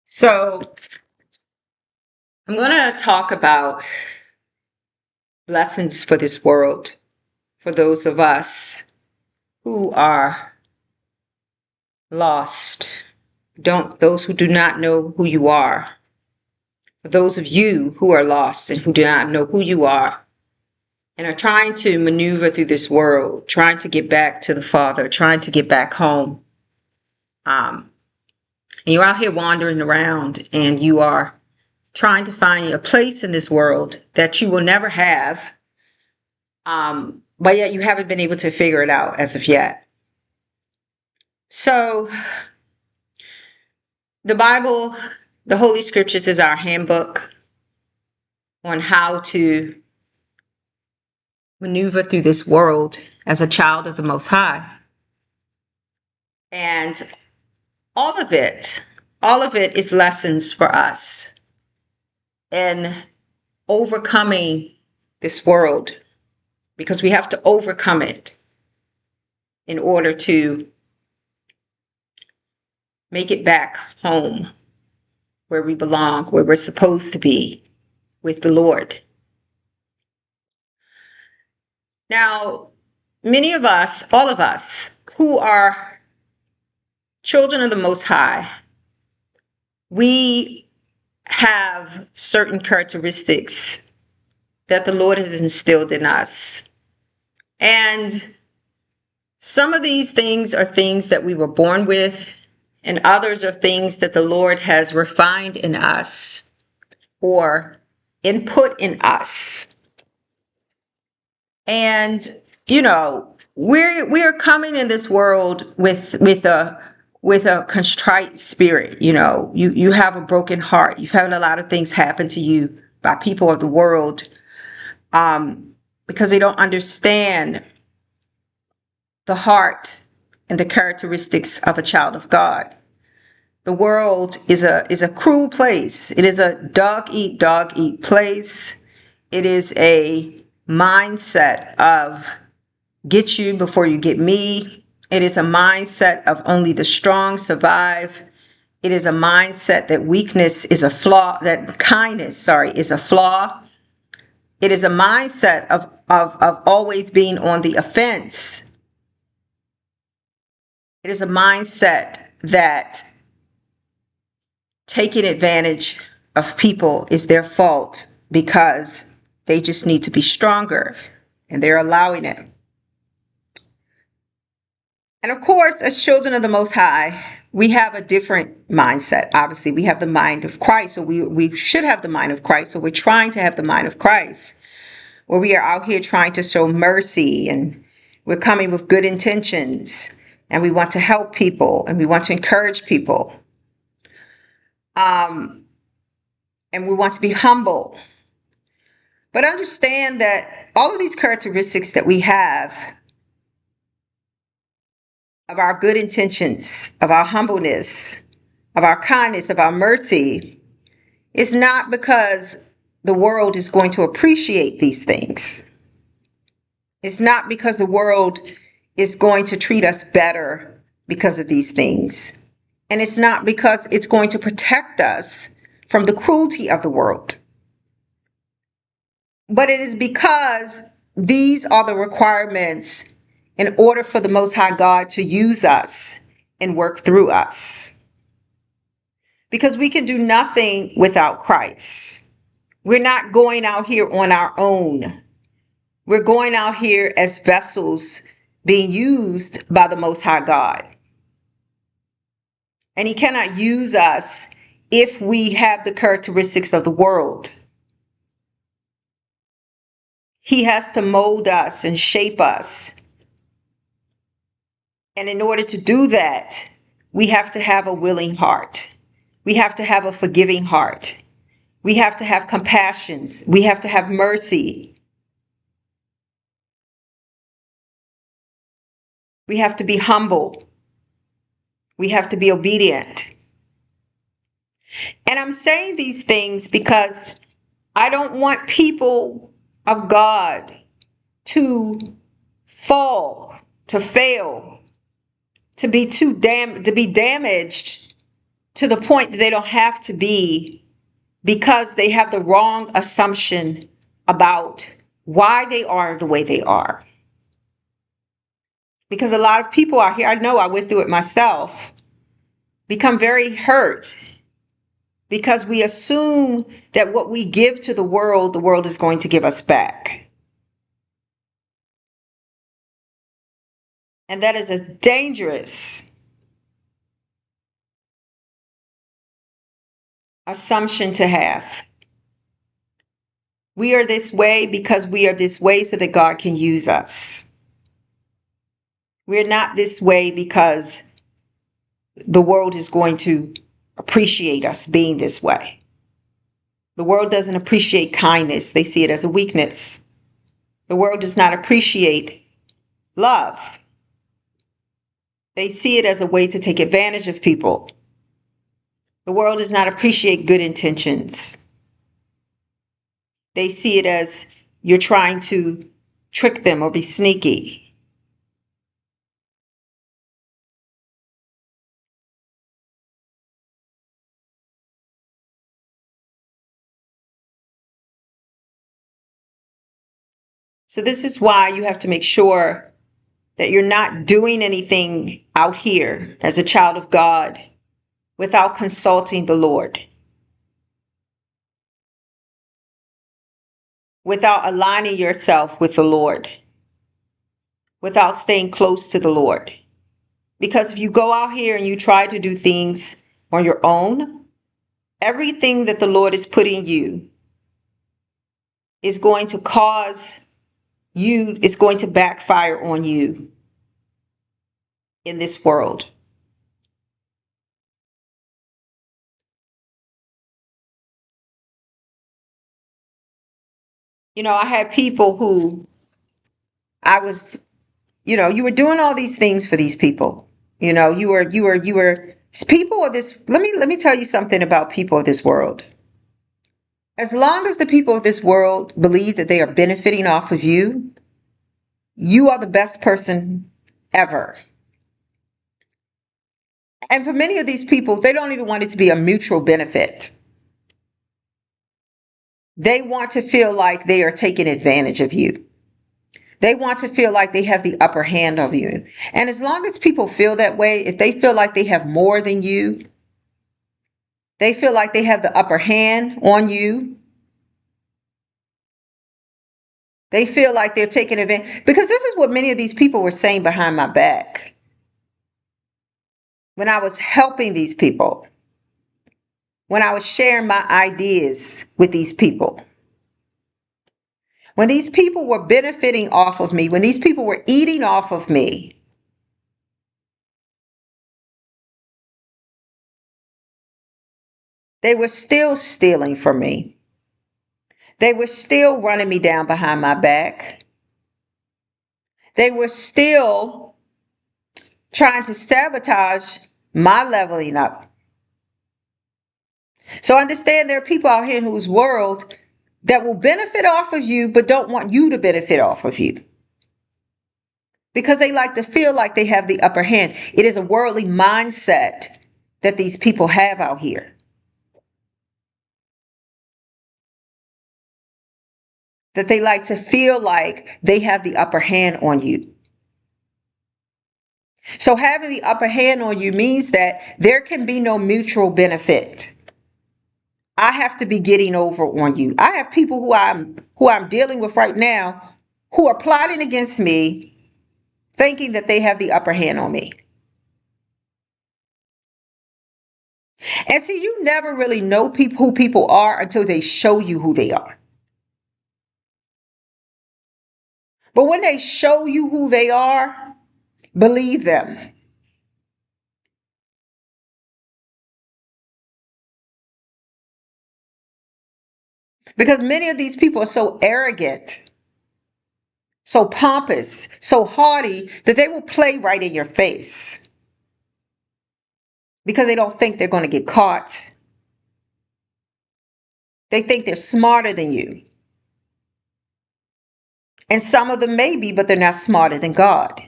So I'm going to talk about lessons for this world, for those of us who are lost, those who do not know who you are, for those of you who are lost and who do not know who you are and are trying to maneuver through this world, trying to get back to the Father, trying to get back home. And you're out here wandering around and you are trying to find a place in this world that you will never have. But yet you haven't been able to figure it out as of yet. So the Bible, the Holy Scriptures, is our handbook on how to maneuver through this world as a child of the Most High. And all of it is lessons for us in overcoming this world, because we have to overcome it in order to make it back home where we belong, where we're supposed to be with the Lord. Now, many of us, all of us who are children of the Most High, we have certain characteristics that the Lord has instilled in us. And some of these things are things that we were born with, and others are things that the Lord has refined in us or input in us. And, you know, we're coming in this world with a contrite spirit. You know, you have a broken heart. You've had a lot of things happen to you by people of the world, because they don't understand the heart and the characteristics of a child of God. The world is a cruel place. It is a dog eat place. It is a mindset of get you before you get me. It is a mindset of only the strong survive. It is a mindset that weakness is a flaw, that kindness, is a flaw. It is a mindset of always being on the offense. It is a mindset that taking advantage of people is their fault because they just need to be stronger, and they're allowing it. And of course, as children of the Most High, we have a different mindset. Obviously, we have the mind of Christ, so we should have the mind of Christ. So we're trying to have the mind of Christ, where we are out here trying to show mercy, and we're coming with good intentions, and we want to help people, and we want to encourage people. And we want to be humble. But understand that all of these characteristics that we have of our good intentions, of our humbleness, of our kindness, of our mercy, is not because the world is going to appreciate these things. It's not because the world is going to treat us better because of these things. And it's not because it's going to protect us from the cruelty of the world. But it is because these are the requirements in order for the Most High God to use us and work through us. Because we can do nothing without Christ. We're not going out here on our own. We're going out here as vessels being used by the Most High God. And He cannot use us if we have the characteristics of the world. He has to mold us and shape us. And in order to do that, we have to have a willing heart. We have to have a forgiving heart. We have to have compassion. We have to have mercy. We have to be humble. We have to be obedient. And I'm saying these things because I don't want people of God to fall, to fail, to be damaged to the point that they don't have to be, because they have the wrong assumption about why they are the way they are. Because a lot of people out here, I know I went through it myself, become very hurt because we assume that what we give to the world is going to give us back. And that is a dangerous assumption to have. We are this way because we are this way so that God can use us. We're not this way because the world is going to appreciate us being this way. The world doesn't appreciate kindness. They see it as a weakness. The world does not appreciate love. They see it as a way to take advantage of people. The world does not appreciate good intentions. They see it as you're trying to trick them or be sneaky. So this is why you have to make sure that you're not doing anything out here as a child of God without consulting the Lord, without aligning yourself with the Lord, without staying close to the Lord. Because if you go out here and you try to do things on your own, everything that the Lord is putting you is going to is going to backfire on you in this world. I had people who I was, you were doing all these things for these people. You were people of this. Let me tell you something about people of this world. As long as the people of this world believe that they are benefiting off of you, you are the best person ever. And for many of these people, they don't even want it to be a mutual benefit. They want to feel like they are taking advantage of you. They want to feel like they have the upper hand of you. And as long as people feel that way, if they feel like they have more than you, they feel like they have the upper hand on you, they feel like they're taking advantage. Because this is what many of these people were saying behind my back when I was helping these people, when I was sharing my ideas with these people. When these people were benefiting off of me, when these people were eating off of me, they were still stealing from me. They were still running me down behind my back. They were still trying to sabotage my leveling up. So understand there are people out here in whose world that will benefit off of you, but don't want you to benefit off of you. Because they like to feel like they have the upper hand. It is a worldly mindset that these people have out here. That they like to feel like they have the upper hand on you. So having the upper hand on you means that there can be no mutual benefit. I have to be getting over on you. I have people who I'm dealing with right now who are plotting against me, thinking that they have the upper hand on me. And see, you never really know who people are until they show you who they are. But when they show you who they are, believe them. Because many of these people are so arrogant, so pompous, so haughty that they will play right in your face. Because they don't think they're going to get caught. They think they're smarter than you. And some of them may be, but they're not smarter than God.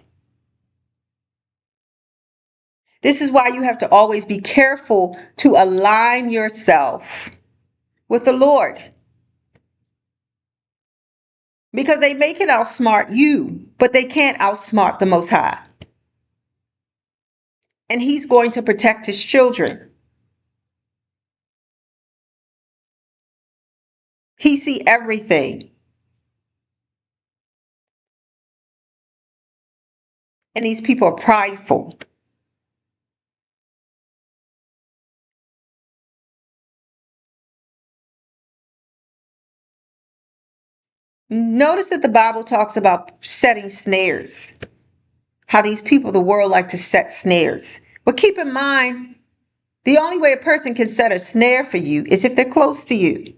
This is why you have to always be careful to align yourself with the Lord. Because they can outsmart you, but they can't outsmart the Most High. And He's going to protect His children. He sees everything. And these people are prideful. Notice that the Bible talks about setting snares. How these people of the world like to set snares. But keep in mind, the only way a person can set a snare for you is if they're close to you.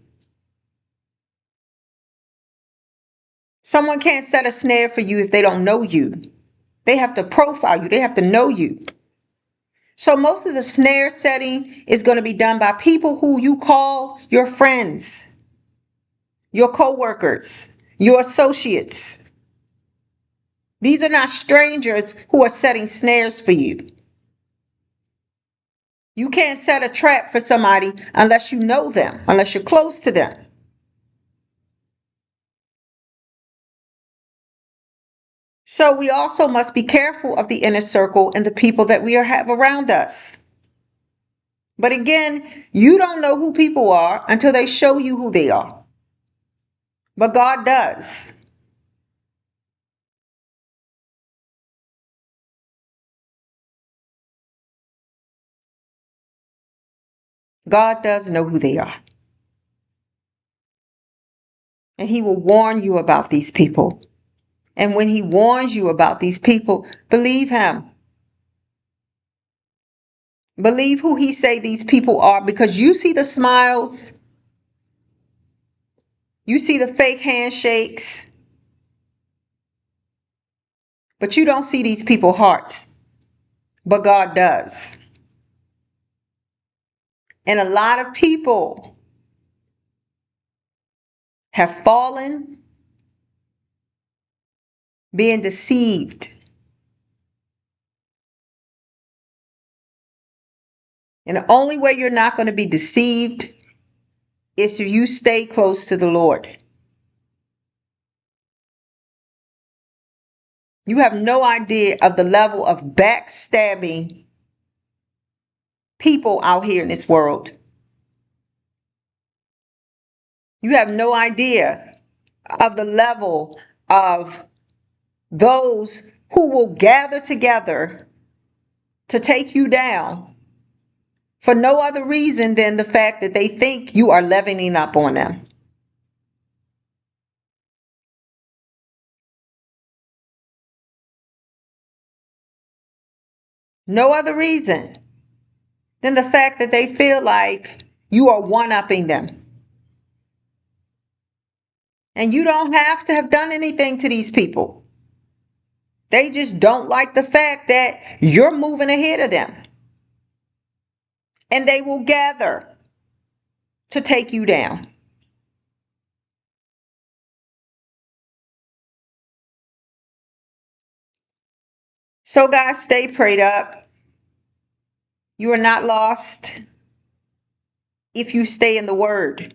Someone can't set a snare for you if they don't know you. They have to profile you. They have to know you. So most of the snare setting is going to be done by people who you call your friends, your co-workers, your associates. These are not strangers who are setting snares for you. You can't set a trap for somebody unless you know them, unless you're close to them. So we also must be careful of the inner circle and the people that we have around us. But again, you don't know who people are until they show you who they are. But God does. God does know who they are. And He will warn you about these people. And when He warns you about these people, believe Him. Believe who He say these people are, because you see the smiles. You see the fake handshakes. But you don't see these people's hearts. But God does. And a lot of people have fallen, being deceived. And the only way you're not going to be deceived is if you stay close to the Lord. You have no idea of the level of backstabbing people out here in this world. You have no idea of the level of those who will gather together to take you down for no other reason than the fact that they think you are leveling up on them. No other reason than the fact that they feel like you are one-upping them. And you don't have to have done anything to these people. They just don't like the fact that you're moving ahead of them. And they will gather to take you down. So guys, stay prayed up. You are not lost if you stay in the Word,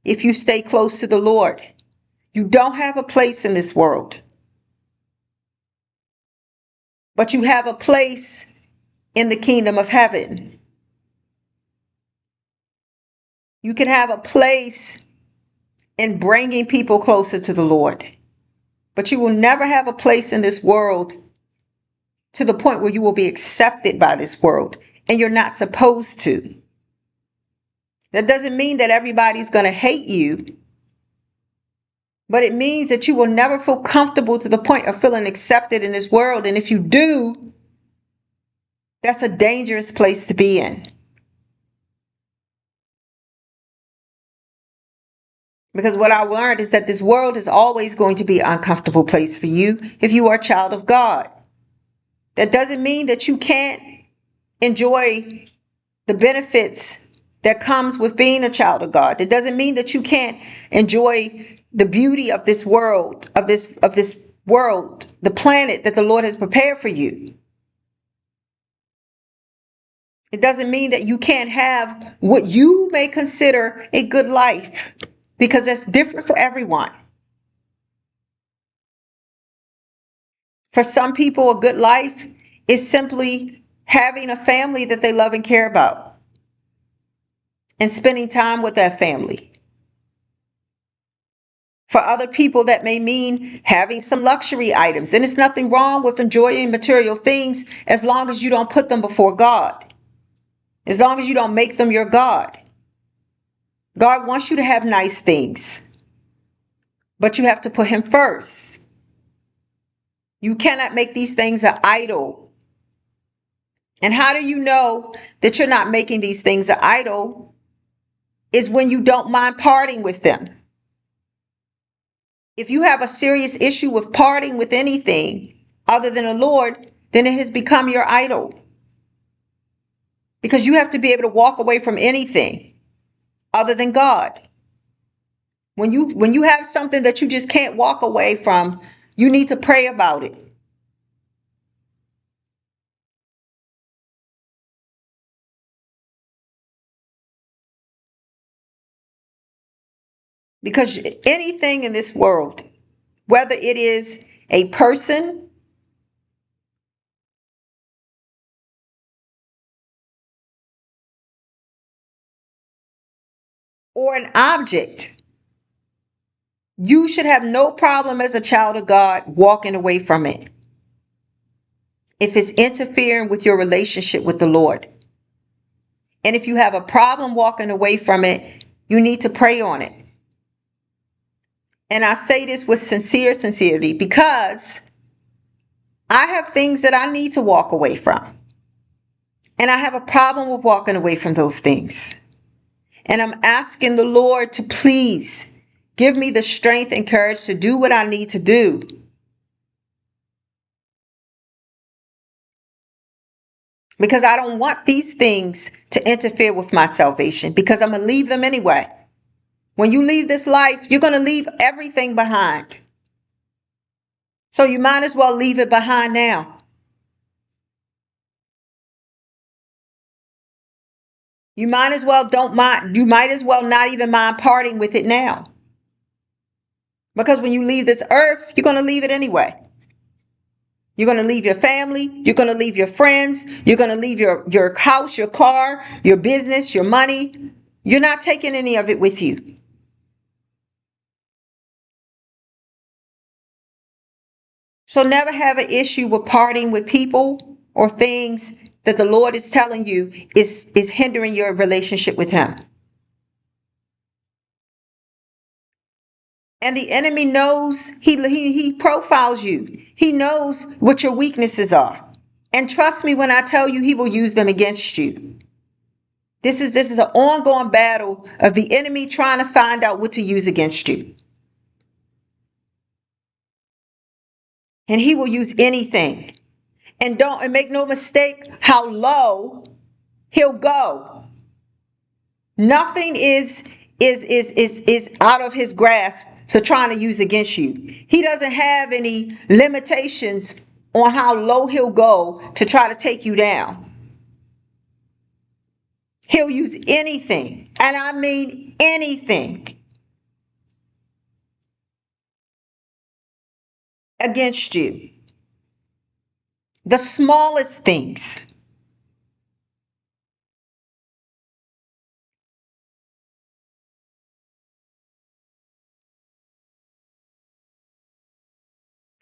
if you stay close to the Lord. You don't have a place in this world, but you have a place in the kingdom of heaven. You can have a place in bringing people closer to the Lord, but you will never have a place in this world to the point where you will be accepted by this world, and you're not supposed to. That doesn't mean that everybody's going to hate you, but it means that you will never feel comfortable to the point of feeling accepted in this world. And if you do, that's a dangerous place to be in. Because what I learned is that this world is always going to be an uncomfortable place for you if you are a child of God. That doesn't mean that you can't enjoy the benefits that comes with being a child of God. It doesn't mean that you can't enjoy the beauty of this world, of this world, the planet that the Lord has prepared for you. It doesn't mean that you can't have what you may consider a good life, because that's different for everyone. For some people, a good life is simply having a family that they love and care about and spending time with that family. For other people, that may mean having some luxury items. And it's nothing wrong with enjoying material things as long as you don't put them before God, as long as you don't make them your God. God wants you to have nice things, but you have to put Him first. You cannot make these things an idol. And how do you know that you're not making these things an idol? Is when you don't mind parting with them. If you have a serious issue with parting with anything other than the Lord, then it has become your idol. Because you have to be able to walk away from anything other than God. When you have something that you just can't walk away from, you need to pray about it. Because anything in this world, whether it is a person or an object, you should have no problem as a child of God walking away from it if it's interfering with your relationship with the Lord. And if you have a problem walking away from it, you need to pray on it. And I say this with sincerity because I have things that I need to walk away from. And I have a problem with walking away from those things. And I'm asking the Lord to please give me the strength and courage to do what I need to do. Because I don't want these things to interfere with my salvation, because I'm going to leave them anyway. When you leave this life, you're going to leave everything behind. So you might as well leave it behind now. You might as well not even mind parting with it now. Because when you leave this earth, you're going to leave it anyway. You're going to leave your family. You're going to leave your friends. You're going to leave your house, your car, your business, your money. You're not taking any of it with you. So never have an issue with parting with people or things that the Lord is telling you is hindering your relationship with Him. And the enemy knows, he profiles you. He knows what your weaknesses are. And trust me when I tell you, he will use them against you. This is an ongoing battle of the enemy trying to find out what to use against you. And he will use anything. And make no mistake how low he'll go. Nothing is out of his grasp to trying to use against you. He doesn't have any limitations on how low he'll go to try to take you down. He'll use anything, and I mean anything, against you. The smallest things.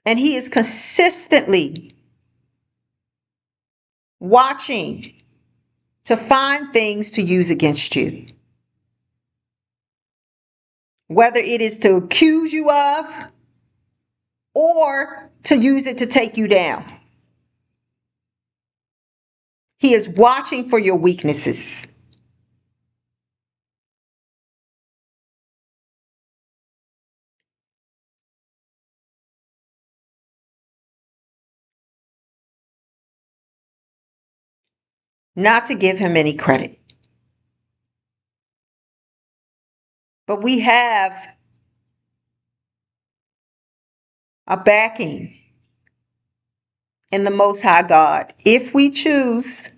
And he is consistently watching to find things to use against you. Whether it is to accuse you of or to use it to take you down. He is watching for your weaknesses. Not to give him any credit. But we have a backing in the Most High God if we choose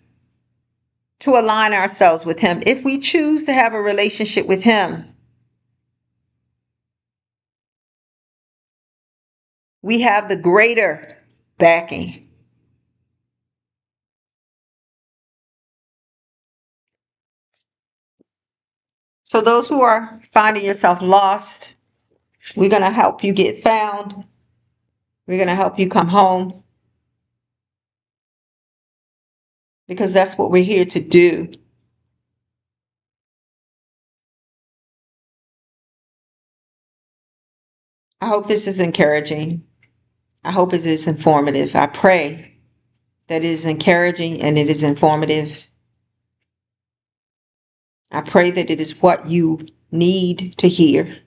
to align ourselves with Him. If we choose to have a relationship with Him, we have the greater backing. So those who are finding yourself lost, we're going to help you get found. We're going to help you come home, because that's what we're here to do. I hope this is encouraging. I hope it is informative. I pray that it is encouraging and it is informative. I pray that it is what you need to hear.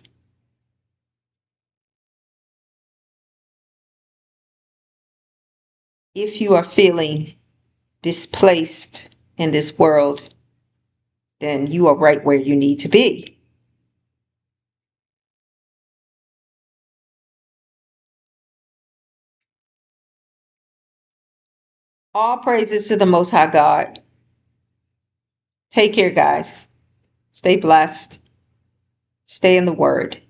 If you are feeling displaced in this world, then you are right where you need to be. All praises to the Most High God. Take care, guys. Stay blessed. Stay in the Word.